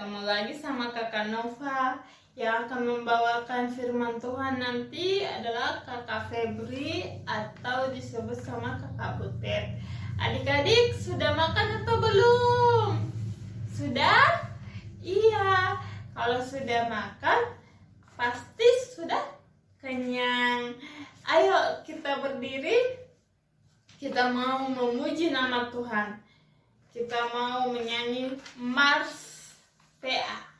ketemu lagi sama Kakak Nova. Yang akan membawakan firman Tuhan nanti adalah Kakak Febri atau disebut sama Kakak Butet. Adik-adik sudah makan atau belum? Sudah? Iya. Kalau sudah makan, pasti sudah kenyang. Ayo kita berdiri. Kita mau memuji nama Tuhan. Kita mau menyanyi Mars PA.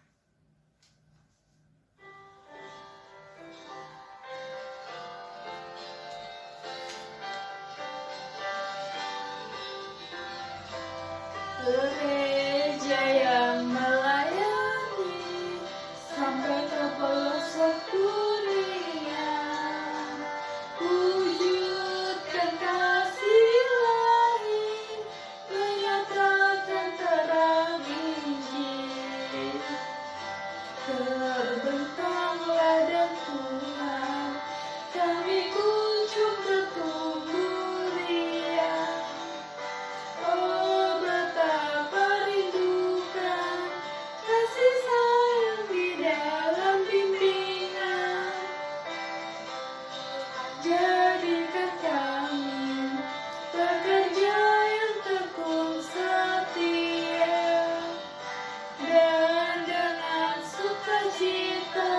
Gereja yang melayani sampai ke pelosok dunia, wujudkan kasih ilahi, menyatakan terang Injil. Terbentanglah dan Tuhan, kami kunjung bertumbuh riang. Oh, betapa rindukan kasih sayang di dalam bimbingan. Jadikan kami pekerja yang tekun setia, dan dengan sukacita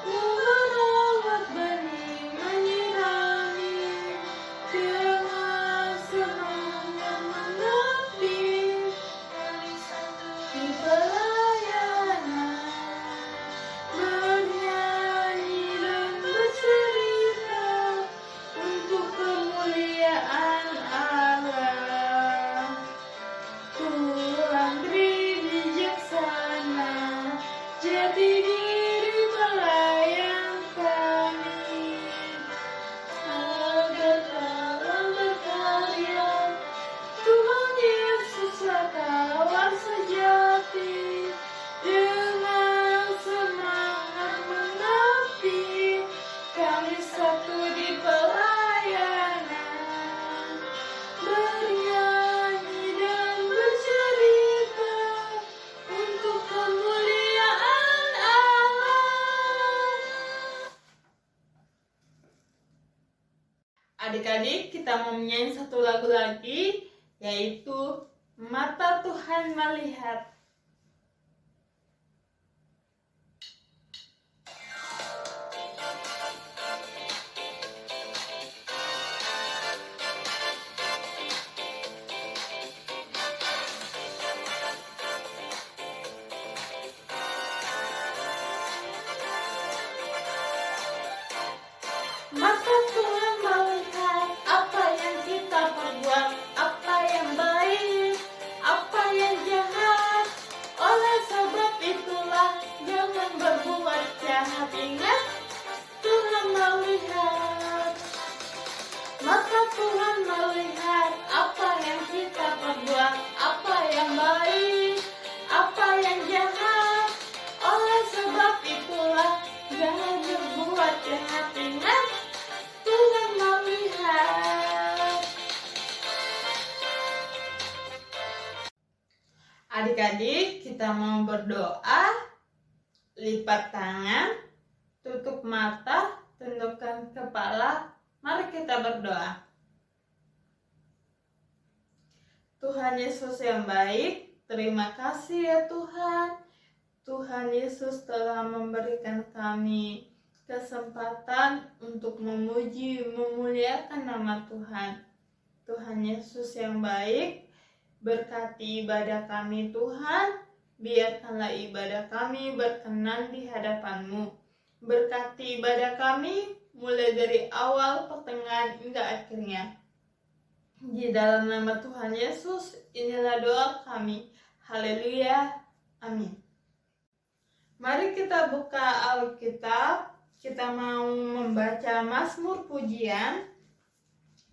merawat benih, menyirami, dengan semangat mengabdi di pelayanan, bernyanyi dan bercerita untuk kemuliaan Allah. Tuhan beri bijaksana, jati diri pelayan kami, agar dalam berkarya Tuhan Yesuslah kawan sejati, dengan semangat mengabdi kami satu di pelayanan, bernyanyi dan bercerita untuk kemuliaan Allah. Adik-adik, kita mau menyanyi satu lagu lagi, yaitu Mata Tuhan Melihat. Mata Tuhan melihat apa yang kita perbuat, apa yang baik, apa yang jahat. Oleh sebab itulah jangan berbuat jahat. Ingat, Tuhan melihat. Mata Tuhan melihat apa yang kita perbuat, apa yang baik, apa yang jahat. Oleh sebab itulah jangan berbuat jahat. Ingat, Tuhan melihat. Adik-adik, kita mau berdoa. Lipat tangan, tutup mata, tundukkan kepala. Mari kita berdoa. Tuhan Yesus yang baik, terima kasih ya Tuhan. Tuhan Yesus telah memberikan kami kesempatan untuk memuji, memuliakan nama Tuhan. Tuhan Yesus yang baik, berkati ibadah kami Tuhan. Biarkanlah ibadah kami berkenan di hadapan-Mu. Berkati ibadah kami mulai dari awal, pertengahan, hingga akhirnya. Di dalam nama Tuhan Yesus, inilah doa kami. Haleluya. Amin. Mari kita buka Alkitab. Kita mau membaca Mazmur Pujian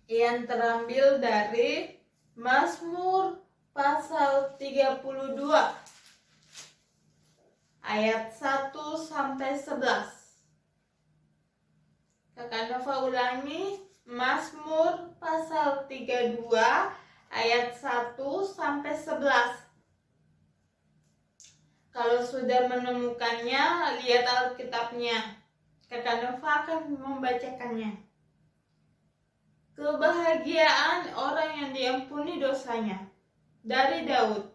yang terambil dari Mazmur pasal 32 ayat 1 sampai 11. Kakak Nova ulangi, Mazmur pasal 32 ayat 1 sampai 11. Kalau sudah menemukannya, lihat Alkitabnya. Kakak Nova akan membacakannya. Kebahagiaan orang yang diampuni dosanya. Dari Daud.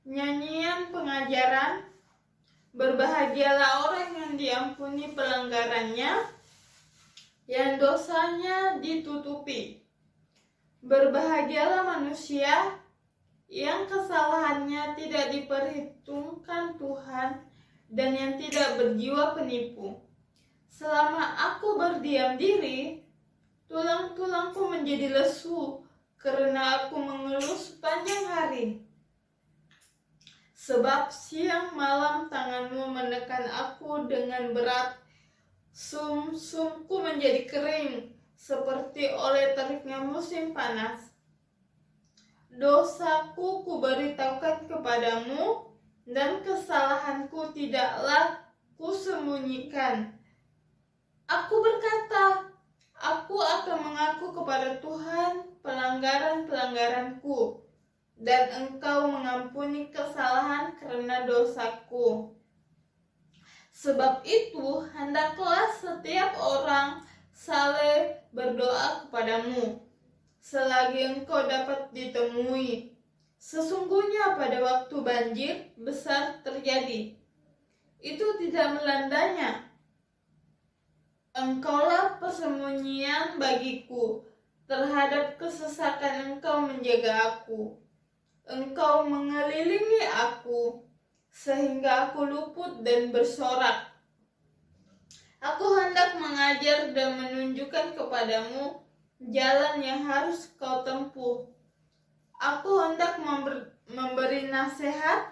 Nyanyian pengajaran. Berbahagialah orang yang diampuni pelanggarannya, yang dosanya ditutupi. Berbahagialah manusia yang kesalahannya tidak diperhitungkan Tuhan dan yang tidak berjiwa penipu. Selama aku berdiam diri, tulang-tulangku menjadi lesu karena aku mengeluh sepanjang hari. Sebab siang malam tanganmu menekan aku dengan berat, sum-sumku menjadi kering seperti oleh teriknya musim panas. Dosaku kuberitahukan kepadamu, dan kesalahanku tidaklah kusembunyikan. Aku berkata, aku akan mengaku kepada Tuhan pelanggaran-pelanggaranku, dan Engkau mengampuni kesalahan karena dosaku. Sebab itu, hendaklah setiap orang saleh berdoa kepadamu, selagi engkau dapat ditemui. Sesungguhnya pada waktu banjir besar terjadi, itu tidak melandanya. Engkaulah persembunyian bagiku, terhadap kesesakan engkau menjaga aku. Engkau mengelilingi aku, sehingga aku luput dan bersorak. Aku hendak mengajar dan menunjukkan kepadamu jalan yang harus kau tempuh. Aku hendak memberi nasihat,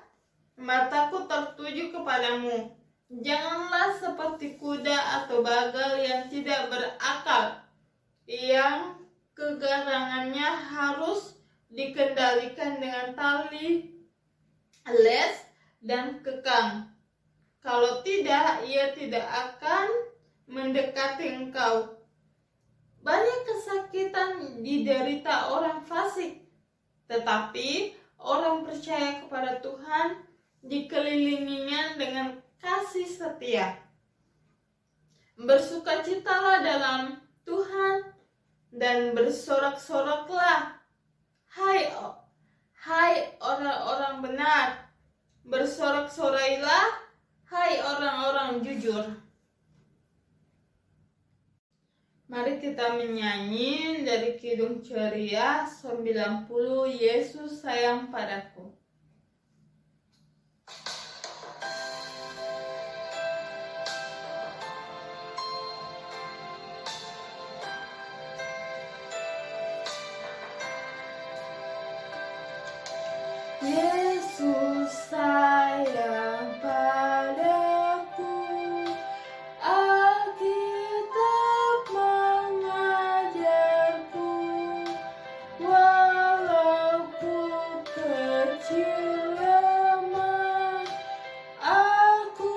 mataku tertuju kepadamu. Janganlah seperti kuda atau bagal yang tidak berakal, yang kegarangannya harus dikendalikan dengan tali, les, dan kekang. Kalau tidak, ia tidak akan mendekati engkau. Banyak kesakitan diderita orang fasik, tetapi orang percaya kepada Tuhan dikelilinginya dengan kasih setia. Bersukacitalah dalam Tuhan dan bersorak-soraklah, hai orang-orang benar. Bersorak-sorailah, hai orang-orang jujur. Mari kita menyanyi dari Kidung Ceria 90, Yesus sayang padaku. Yesus sayang padaku, Alkitab mengajarku, walaupun kecil lemah, aku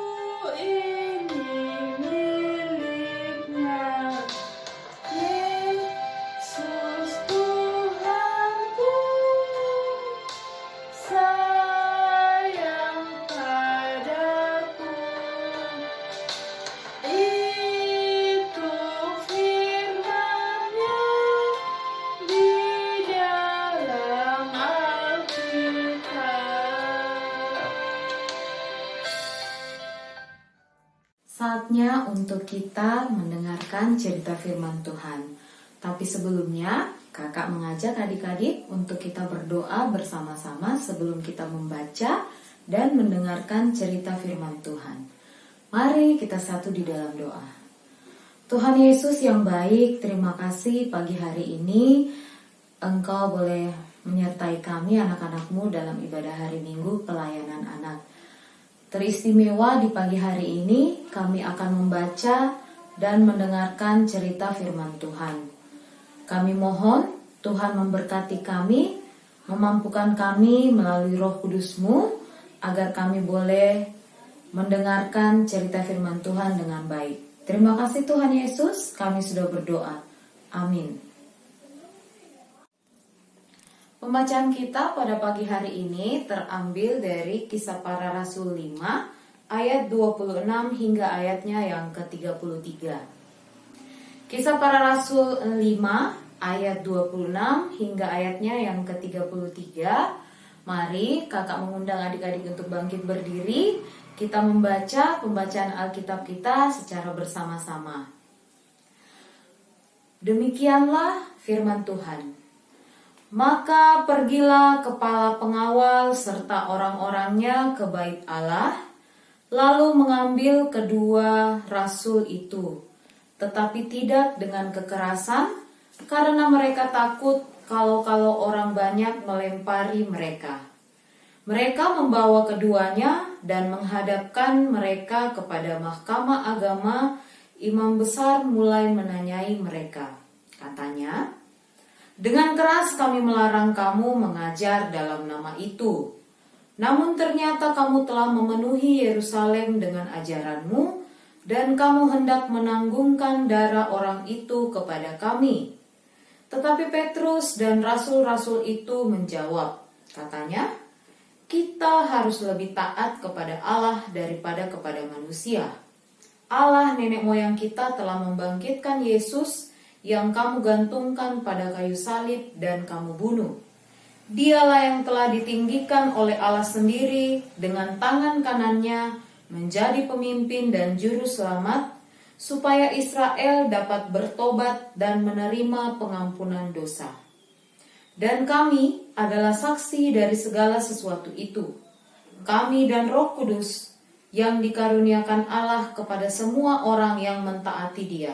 ini miliknya. Yesus Tuhanku, sayang padaku. Itu firman-Nya di dalam Alkitab. Saatnya untuk kita mendengarkan cerita firman Tuhan. Tapi sebelumnya, kakak mengajak adik-adik untuk kita berdoa bersama-sama sebelum kita membaca dan mendengarkan cerita firman Tuhan. Mari kita satu di dalam doa. Tuhan Yesus yang baik, terima kasih pagi hari ini Engkau boleh menyertai kami anak-anak-Mu dalam ibadah hari Minggu pelayanan anak. Teristimewa di pagi hari ini kami akan membaca dan mendengarkan cerita firman Tuhan. Kami mohon Tuhan memberkati kami, memampukan kami melalui Roh Kudus-Mu agar kami boleh mendengarkan cerita firman Tuhan dengan baik. Terima kasih Tuhan Yesus, kami sudah berdoa. Amin. Pembacaan kita pada pagi hari ini terambil dari Kisah Para Rasul 5 ayat 26 hingga ayatnya yang ke-33. Kisah Para Rasul 5 ayat 26 hingga ayatnya yang ke-33. Mari kakak mengundang adik-adik untuk bangkit berdiri. Kita membaca pembacaan Alkitab kita secara bersama-sama. Demikianlah firman Tuhan. Maka pergilah kepala pengawal serta orang-orangnya ke bait Allah, lalu mengambil kedua rasul itu, tetapi tidak dengan kekerasan, karena mereka takut kalau orang banyak melempari mereka. Mereka membawa keduanya dan menghadapkan mereka kepada mahkamah agama. Imam besar mulai menanyai mereka. Katanya, dengan keras kami melarang kamu mengajar dalam nama itu. Namun ternyata kamu telah memenuhi Yerusalem dengan ajaranmu, dan kamu hendak menanggungkan darah orang itu kepada kami. Tetapi Petrus dan rasul-rasul itu menjawab, katanya, kita harus lebih taat kepada Allah daripada kepada manusia. Allah nenek moyang kita telah membangkitkan Yesus yang kamu gantungkan pada kayu salib dan kamu bunuh. Dialah yang telah ditinggikan oleh Allah sendiri dengan tangan kanannya menjadi pemimpin dan juru selamat, supaya Israel dapat bertobat dan menerima pengampunan dosa. Dan kami adalah saksi dari segala sesuatu itu. Kami dan Roh Kudus yang dikaruniakan Allah kepada semua orang yang mentaati Dia.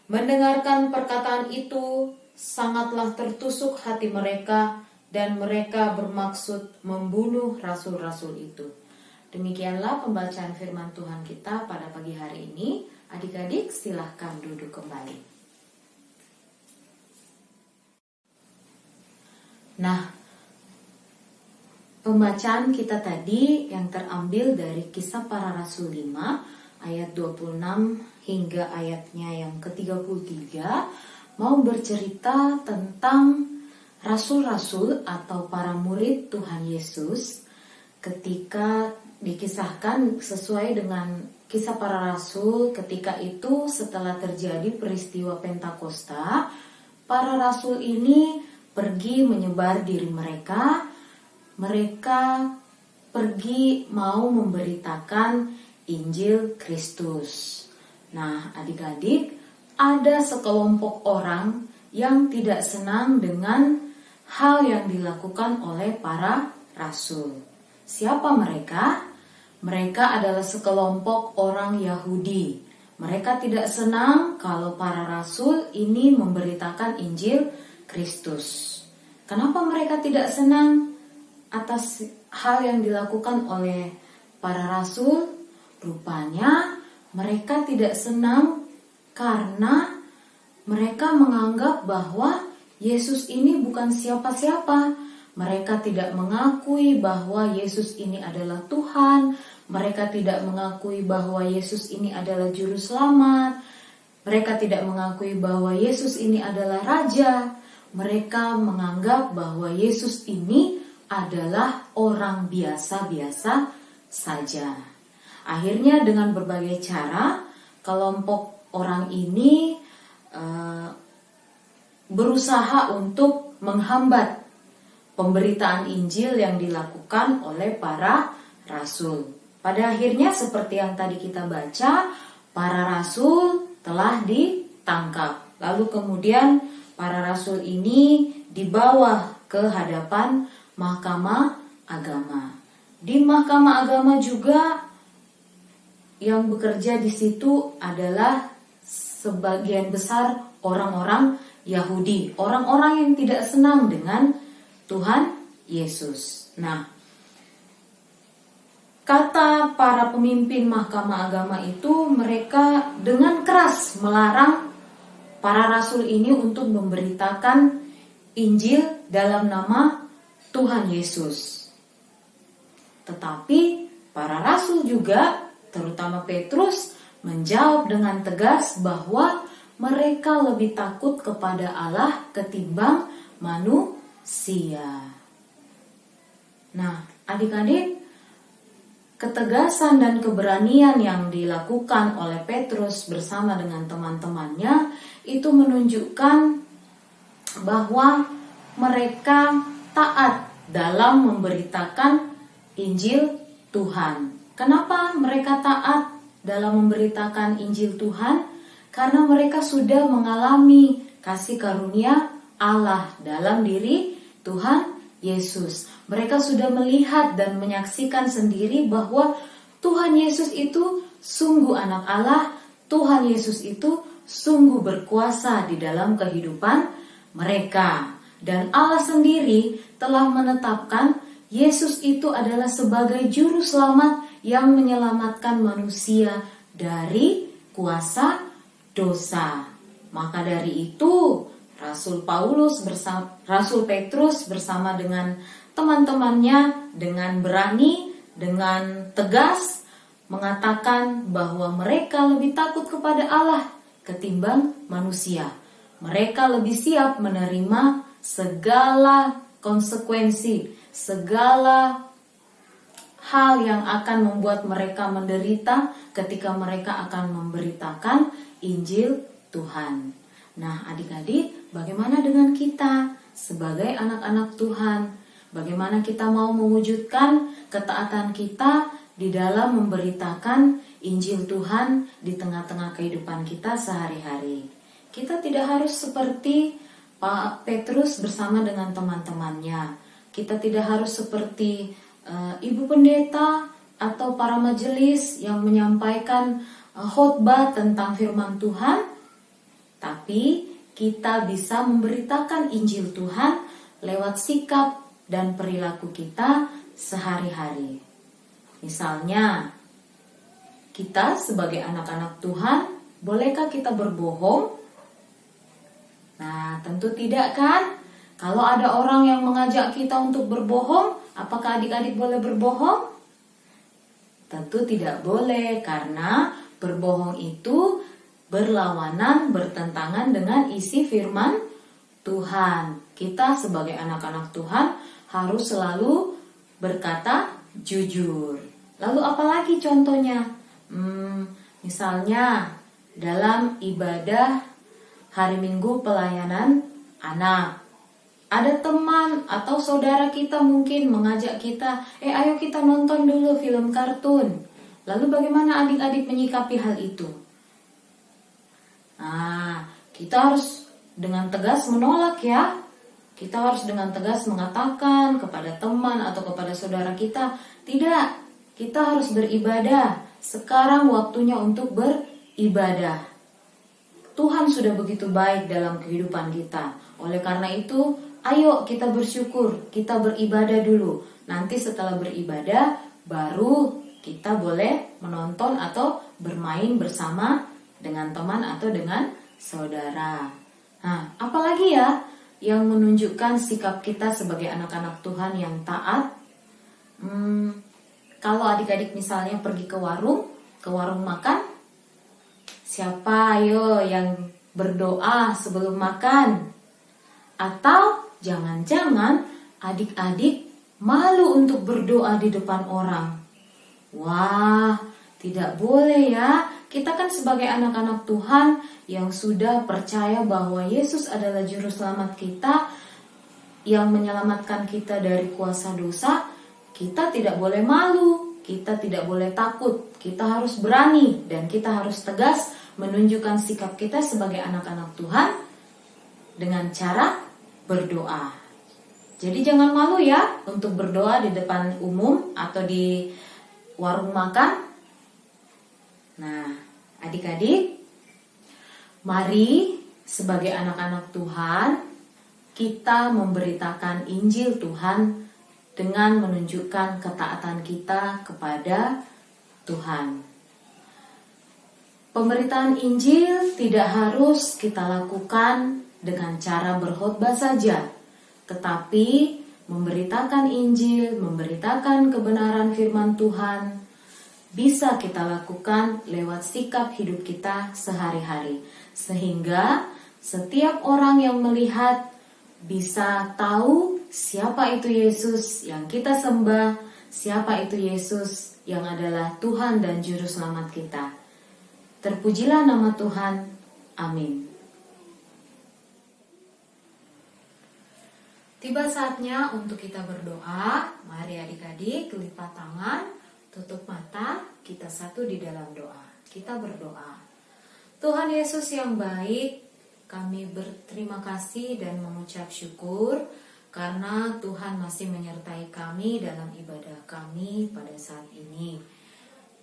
Mendengarkan perkataan itu, sangatlah tertusuk hati mereka dan mereka bermaksud membunuh rasul-rasul itu. Demikianlah pembacaan firman Tuhan kita pada pagi hari ini. Adik-adik silahkan duduk kembali. Nah, pembacaan kita tadi yang terambil dari Kisah Para Rasul 5 ayat 26 hingga ayatnya yang ke-33 mau bercerita tentang rasul-rasul atau para murid Tuhan Yesus ketika dikisahkan sesuai dengan Kisah Para Rasul. Ketika itu setelah terjadi peristiwa Pentakosta, para rasul ini pergi menyebar diri mereka. Mereka pergi mau memberitakan Injil Kristus. Nah, adik-adik, ada sekelompok orang yang tidak senang dengan hal yang dilakukan oleh para rasul. Siapa mereka? Mereka adalah sekelompok orang Yahudi. Mereka tidak senang kalau para rasul ini memberitakan Injil Kristus. Kenapa mereka tidak senang atas hal yang dilakukan oleh para rasul? Rupanya mereka tidak senang karena mereka menganggap bahwa Yesus ini bukan siapa-siapa. Mereka tidak mengakui bahwa Yesus ini adalah Tuhan. Mereka tidak mengakui bahwa Yesus ini adalah juru selamat. Mereka tidak mengakui bahwa Yesus ini adalah Raja. Mereka menganggap bahwa Yesus ini adalah orang biasa-biasa saja. Akhirnya dengan berbagai cara, kelompok orang ini berusaha untuk menghambat pemberitaan Injil yang dilakukan oleh para rasul. Pada akhirnya seperti yang tadi kita baca, para rasul telah ditangkap. Lalu kemudian para rasul ini dibawa ke hadapan mahkamah agama. Di mahkamah agama juga yang bekerja di situ adalah sebagian besar orang-orang Yahudi, orang-orang yang tidak senang dengan Tuhan Yesus. Nah, kata para pemimpin mahkamah agama itu, mereka dengan keras melarang para rasul ini untuk memberitakan Injil dalam nama Tuhan Yesus. Tetapi para rasul juga, terutama Petrus, menjawab dengan tegas bahwa mereka lebih takut kepada Allah ketimbang manusia. sia. Nah, adik-adik, ketegasan dan keberanian yang dilakukan oleh Petrus bersama dengan teman-temannya itu menunjukkan bahwa mereka taat dalam memberitakan Injil Tuhan. Kenapa mereka taat dalam memberitakan Injil Tuhan? Karena mereka sudah mengalami kasih karunia Allah dalam diri Tuhan Yesus. Mereka sudah melihat dan menyaksikan sendiri bahwa Tuhan Yesus itu sungguh anak Allah, Tuhan Yesus itu sungguh berkuasa di dalam kehidupan mereka. Dan Allah sendiri telah menetapkan Yesus itu adalah sebagai juru selamat yang menyelamatkan manusia dari kuasa dosa. Maka dari itu Rasul Petrus bersama dengan teman-temannya dengan berani, dengan tegas mengatakan bahwa mereka lebih takut kepada Allah ketimbang manusia. Mereka lebih siap menerima segala konsekuensi, segala hal yang akan membuat mereka menderita ketika mereka akan memberitakan Injil Tuhan. Nah, adik-adik, bagaimana dengan kita sebagai anak-anak Tuhan? Bagaimana kita mau mewujudkan ketaatan kita di dalam memberitakan Injil Tuhan di tengah-tengah kehidupan kita sehari-hari? Kita tidak harus seperti Pak Petrus bersama dengan teman-temannya. Kita tidak harus seperti ibu pendeta atau para majelis yang menyampaikan khotbah tentang firman Tuhan. Tapi kita bisa memberitakan Injil Tuhan lewat sikap dan perilaku kita sehari-hari. Misalnya, kita sebagai anak-anak Tuhan, bolehkah kita berbohong? Nah, tentu tidak kan? Kalau ada orang yang mengajak kita untuk berbohong, apakah adik-adik boleh berbohong? Tentu tidak boleh, karena berbohong itu berlawanan, bertentangan dengan isi firman Tuhan. Kita sebagai anak-anak Tuhan harus selalu berkata jujur. Lalu apalagi contohnya? Misalnya dalam ibadah hari Minggu pelayanan anak, ada teman atau saudara kita mungkin mengajak kita, ayo kita nonton dulu film kartun. Lalu bagaimana adik-adik menyikapi hal itu? Nah, kita harus dengan tegas menolak ya. Kita harus dengan tegas mengatakan kepada teman atau kepada saudara kita, tidak, kita harus beribadah. Sekarang waktunya untuk beribadah. Tuhan sudah begitu baik dalam kehidupan kita. Oleh karena itu, ayo kita bersyukur, kita beribadah dulu. Nanti setelah beribadah, baru kita boleh menonton atau bermain bersama dengan teman atau dengan saudara. Nah, apalagi ya yang menunjukkan sikap kita sebagai anak-anak Tuhan yang taat? Kalau adik-adik misalnya pergi ke warung makan, siapa ayo yang berdoa sebelum makan? Atau jangan-jangan adik-adik malu untuk berdoa di depan orang? Wah, tidak boleh ya. Kita kan sebagai anak-anak Tuhan yang sudah percaya bahwa Yesus adalah juru selamat kita yang menyelamatkan kita dari kuasa dosa. Kita tidak boleh malu, kita tidak boleh takut. Kita harus berani dan kita harus tegas menunjukkan sikap kita sebagai anak-anak Tuhan dengan cara berdoa. Jadi jangan malu ya untuk berdoa di depan umum atau di warung makan. Nah, adik-adik, mari sebagai anak-anak Tuhan kita memberitakan Injil Tuhan dengan menunjukkan ketaatan kita kepada Tuhan. Pemberitaan Injil tidak harus kita lakukan dengan cara berkhotbah saja, tetapi memberitakan Injil, memberitakan kebenaran firman Tuhan bisa kita lakukan lewat sikap hidup kita sehari-hari. Sehingga setiap orang yang melihat bisa tahu siapa itu Yesus yang kita sembah, siapa itu Yesus yang adalah Tuhan dan Juru Selamat kita. Terpujilah nama Tuhan. Amin. Tiba saatnya untuk kita berdoa. Mari adik-adik lipat tangan, tutup mata, kita satu di dalam doa. Kita berdoa. Tuhan Yesus yang baik, kami berterima kasih dan mengucap syukur karena Tuhan masih menyertai kami dalam ibadah kami pada saat ini.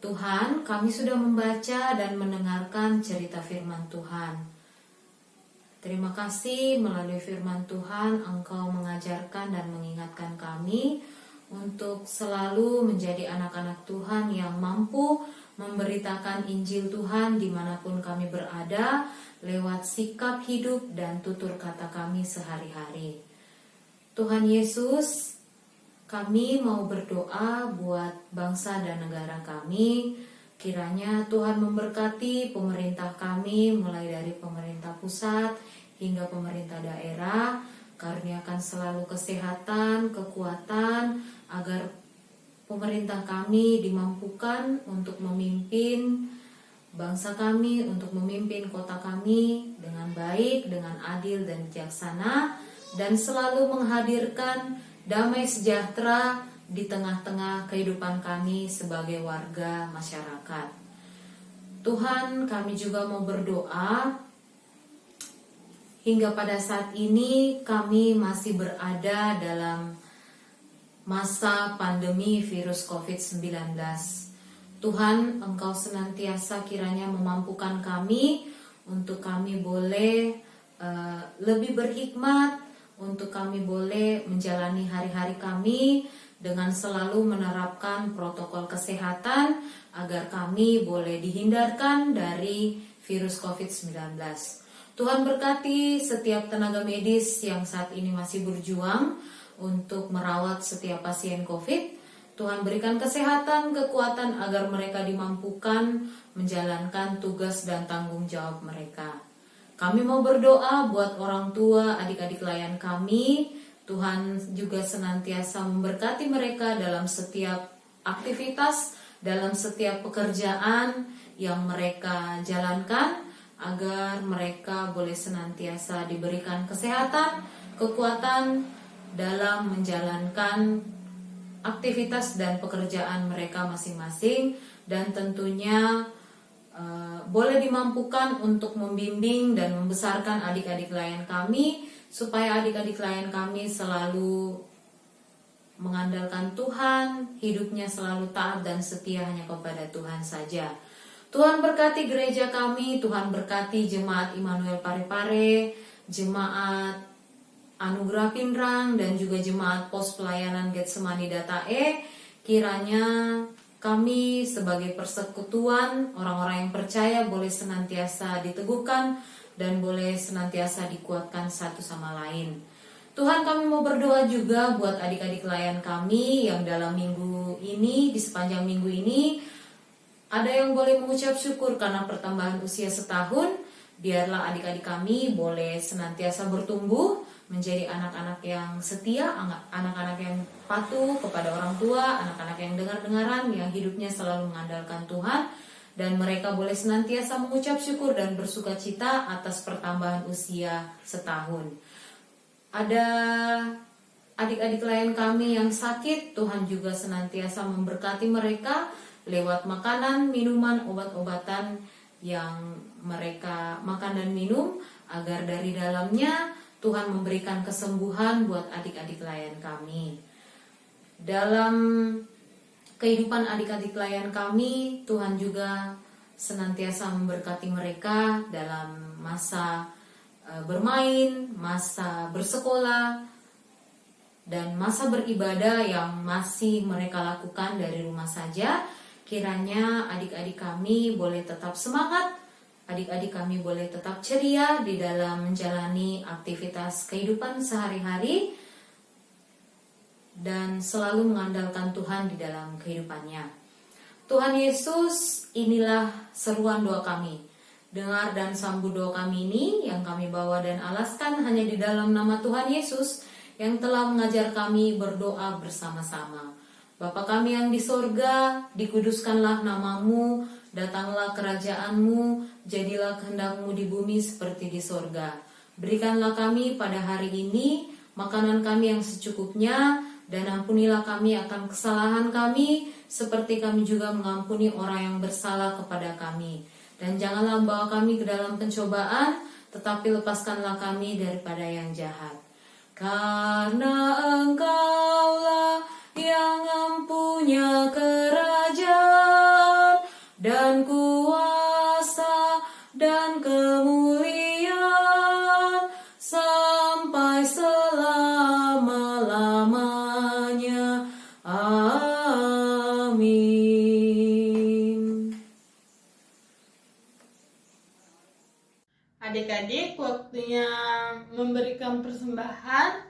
Tuhan, kami sudah membaca dan mendengarkan cerita firman Tuhan. Terima kasih melalui firman Tuhan Engkau mengajarkan dan mengingatkan kami untuk selalu menjadi anak-anak Tuhan yang mampu memberitakan Injil Tuhan dimanapun kami berada lewat sikap hidup dan tutur kata kami sehari-hari. Tuhan Yesus, kami mau berdoa buat bangsa dan negara kami. Kiranya Tuhan memberkati pemerintah kami mulai dari pemerintah pusat hingga pemerintah daerah. Karuniakan selalu kesehatan, kekuatan agar pemerintah kami dimampukan untuk memimpin bangsa kami, untuk memimpin kota kami dengan baik, dengan adil dan bijaksana, dan selalu menghadirkan damai sejahtera di tengah-tengah kehidupan kami sebagai warga masyarakat. Tuhan, kami juga mau berdoa. Hingga pada saat ini kami masih berada dalam masa pandemi virus COVID-19. Tuhan, Engkau senantiasa kiranya memampukan kami untuk kami boleh lebih berhikmat, untuk kami boleh menjalani hari-hari kami dengan selalu menerapkan protokol kesehatan agar kami boleh dihindarkan dari virus COVID-19. Tuhan berkati setiap tenaga medis yang saat ini masih berjuang untuk merawat setiap pasien COVID. Tuhan berikan kesehatan, kekuatan agar mereka dimampukan menjalankan tugas dan tanggung jawab mereka. Kami mau berdoa buat orang tua, adik-adik layan kami. Tuhan juga senantiasa memberkati mereka dalam setiap aktivitas, dalam setiap pekerjaan yang mereka jalankan, agar mereka boleh senantiasa diberikan kesehatan, kekuatan dalam menjalankan aktivitas dan pekerjaan mereka masing-masing, dan tentunya boleh dimampukan untuk membimbing dan membesarkan adik-adik layan kami, supaya adik-adik layan kami selalu mengandalkan Tuhan, hidupnya selalu taat dan setia hanya kepada Tuhan saja. Tuhan berkati gereja kami, Tuhan berkati jemaat Immanuel Parepare, jemaat Anugerah Pinrang, dan juga jemaat pos pelayanan Getsemani Datae. Kiranya kami sebagai persekutuan orang-orang yang percaya boleh senantiasa diteguhkan dan boleh senantiasa dikuatkan satu sama lain. Tuhan, kami mau berdoa juga buat adik-adik layan kami yang dalam minggu ini, di sepanjang minggu ini, ada yang boleh mengucap syukur karena pertambahan usia setahun. Biarlah adik-adik kami boleh senantiasa bertumbuh menjadi anak-anak yang setia, anak-anak yang patuh kepada orang tua, anak-anak yang dengar-dengaran, yang hidupnya selalu mengandalkan Tuhan. Dan mereka boleh senantiasa mengucap syukur dan bersuka cita atas pertambahan usia setahun. Ada adik-adik lain kami yang sakit, Tuhan juga senantiasa memberkati mereka lewat makanan, minuman, obat-obatan yang mereka makan dan minum, agar dari dalamnya Tuhan memberikan kesembuhan buat adik-adik layan kami. Dalam kehidupan adik-adik layan kami, Tuhan juga senantiasa memberkati mereka dalam masa bermain, masa bersekolah, dan masa beribadah yang masih mereka lakukan dari rumah saja. Kiranya adik-adik kami boleh tetap semangat, adik-adik kami boleh tetap ceria di dalam menjalani aktivitas kehidupan sehari-hari, dan selalu mengandalkan Tuhan di dalam kehidupannya. Tuhan Yesus, inilah seruan doa kami. Dengar dan sambut doa kami ini yang kami bawa dan alaskan hanya di dalam nama Tuhan Yesus yang telah mengajar kami berdoa bersama-sama. Bapa kami yang di sorga, dikuduskanlah namamu, datanglah kerajaanmu, jadilah kehendakmu di bumi seperti di sorga. Berikanlah kami pada hari ini makanan kami yang secukupnya, dan ampunilah kami akan kesalahan kami, seperti kami juga mengampuni orang yang bersalah kepada kami. Dan janganlah membawa kami ke dalam pencobaan, tetapi lepaskanlah kami daripada yang jahat. Karena Engkaulah yang mempunyai kerajaan dan kuasa dan kemuliaan sampai selama-lamanya. Amin. Adik-adik, waktunya memberikan persembahan.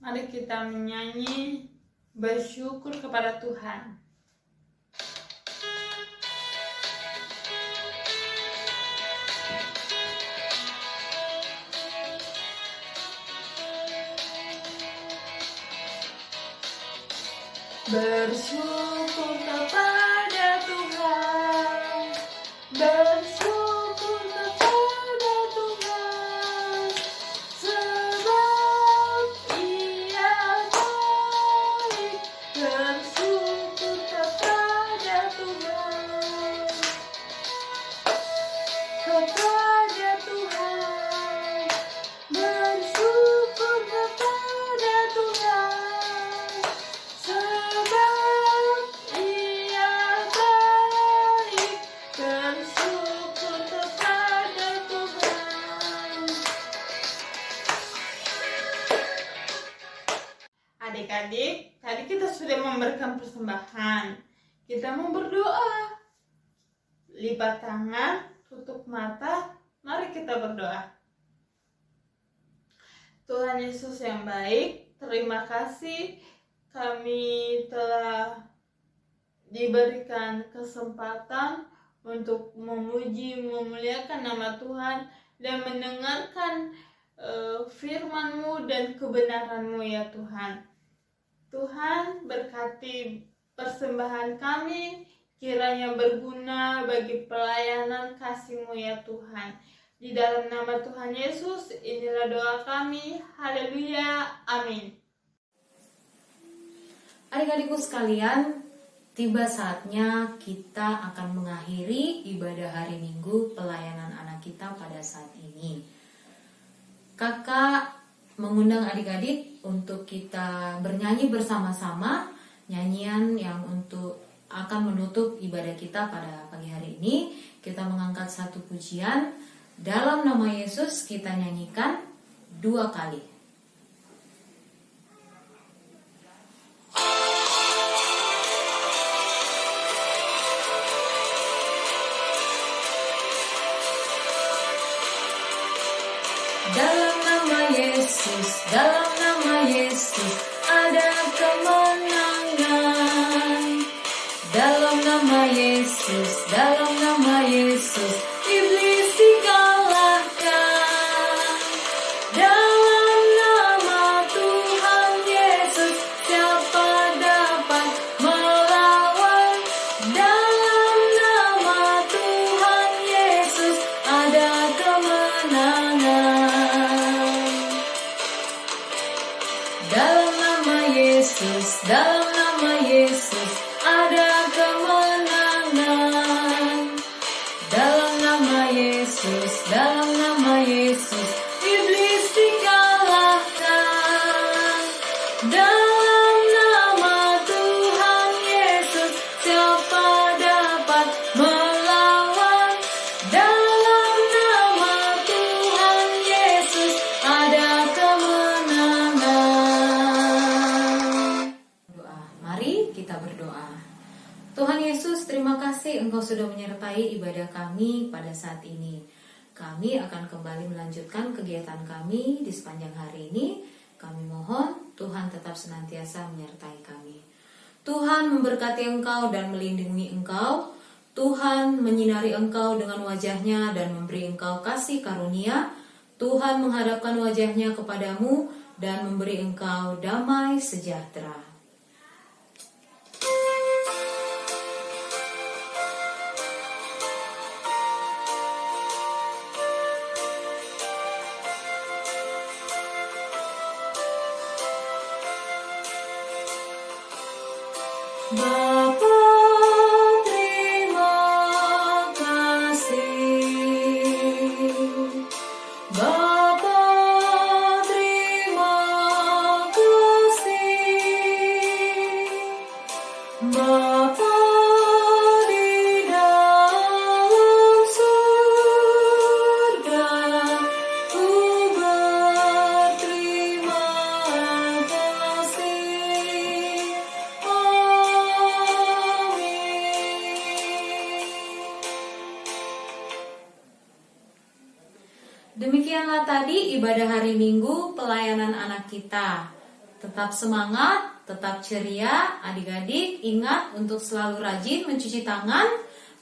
Mari kita menyanyi bersyukur kepada Tuhan. Bersyukur kepada Tuhan, bersyukur kepada Tuhan, sebab Ia baik. Bersyukur kepada Tuhan, kepada Tuhan, bersyukur kepada Tuhan, sebab Ia baik. Bersyukur kepada Tuhan. Adik-adik, tadi kita sudah memberikan persembahan. Kita mau berdoa. Lipat tangan, tutup mata, mari kita berdoa. Tuhan Yesus yang baik, terima kasih kami telah diberikan kesempatan untuk memuji, memuliakan nama Tuhan dan mendengarkan firman-Mu dan kebenaran-Mu ya Tuhan. Tuhan berkati persembahan kami, kiranya berguna bagi pelayanan kasih-Mu ya Tuhan. Di dalam nama Tuhan Yesus, inilah doa kami. Haleluya. Amin. Adik-adikku sekalian, tiba saatnya kita akan mengakhiri ibadah hari Minggu pelayanan anak kita pada saat ini. Kakak mengundang adik-adik untuk kita bernyanyi bersama-sama nyanyian yang akan menutup ibadah kita pada pagi hari ini. Kita mengangkat satu pujian, dalam nama Yesus kita nyanyikan 2 kali. Dalam nama Yesus ada kemenangan. Dalam nama Yesus iblis dikalahkan. Dalam nama Tuhan Yesus siapa dapat melawan? Dalam nama Tuhan Yesus ada kemenangan. Dalam nama Yesus ada kemenangan. Dalam nama Yesus iblis dikalahkan. Dalam nama Tuhan Yesus siapa dapat melawan? Dalam nama Tuhan Yesus ada kemenangan. Mari kita berdoa. Tuhan Yesus, terima kasih Engkau sudah menyertai ibadah kami pada saat ini. Kami akan kembali melanjutkan kegiatan kami di sepanjang hari ini. Kami mohon Tuhan tetap senantiasa menyertai kami. Tuhan memberkati Engkau dan melindungi Engkau. Tuhan menyinari engkau dengan wajahnya dan memberi engkau kasih karunia. Tuhan menghadapkan wajahnya kepadamu dan memberi engkau damai sejahtera. Bapa, terima kasih. Bapa, terima kasih. Bapa di dalam surga, ku berterima kasih. Demikianlah tadi ibadah hari Minggu pelayanan anak kita. Tetap semangat, tetap ceria, adik-adik ingat untuk selalu rajin mencuci tangan,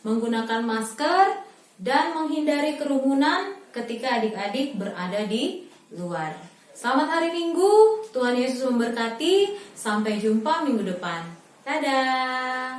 menggunakan masker, dan menghindari kerumunan ketika adik-adik berada di luar. Selamat hari Minggu, Tuhan Yesus memberkati, sampai jumpa minggu depan. Dadah!